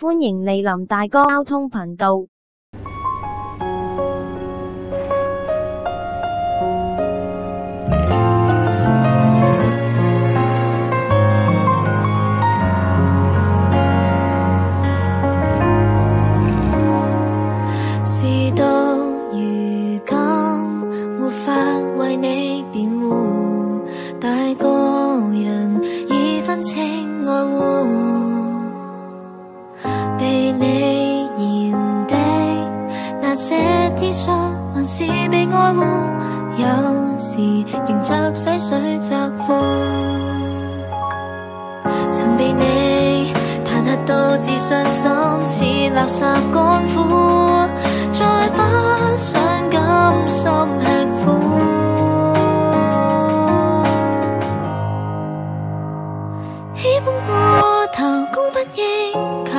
歡迎蒞臨大哥交通頻道。事到如今，沒法為你辯護，大個人已分清愛護，被你嫌的那些 T 恤，還是被愛護，有時仍着洗水澤褲，曾被你彈劾到自信心似垃圾乾枯，再不想甘心吃苦，喜歡過頭供不應求，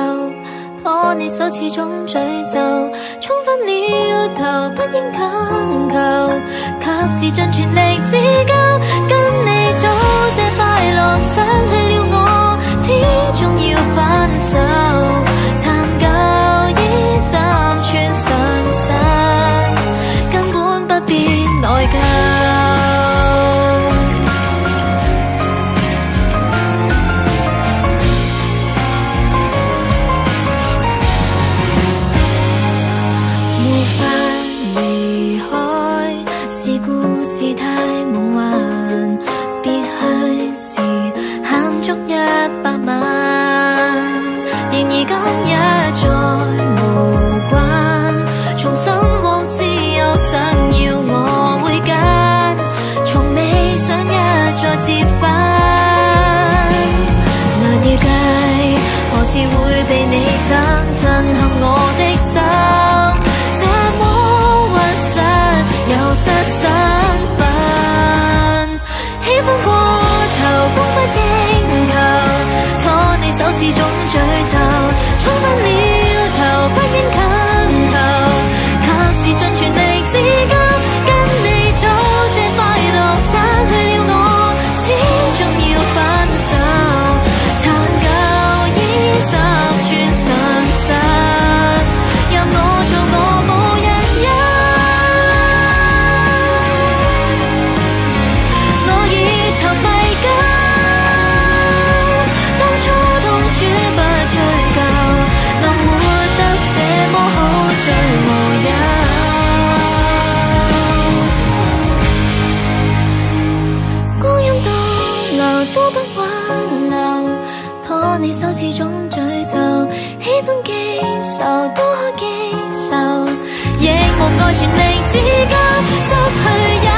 拖你手始終詛咒，衝昏了頭不應強求，及時盡全力自救，跟你早這快樂失去了我，始終要分手，殘舊衣衫穿上身，根本不必內疚。沒法離開，是故事太夢幻，別去時喊足100萬，然而今日再無關，重新獲自由，想要我會揀，從未想一再接返，難預計何時會被你憎，震撼我的心，這麼屈膝又失身份，喜歡過頭供不應求，拖你手始終詛咒，衝昏了頭不應強求，及時盡全力自救，跟你早這快樂失去了我，始終要分手，殘舊衣衫穿上身，任我做我無人憂，我已沉迷緊，當初痛主不追究，能活得這麼好最無憂，光陰倒流都不挽留，拖你手始終詛咒，喜歡記仇都可記仇，亦無礙全力自救，失去也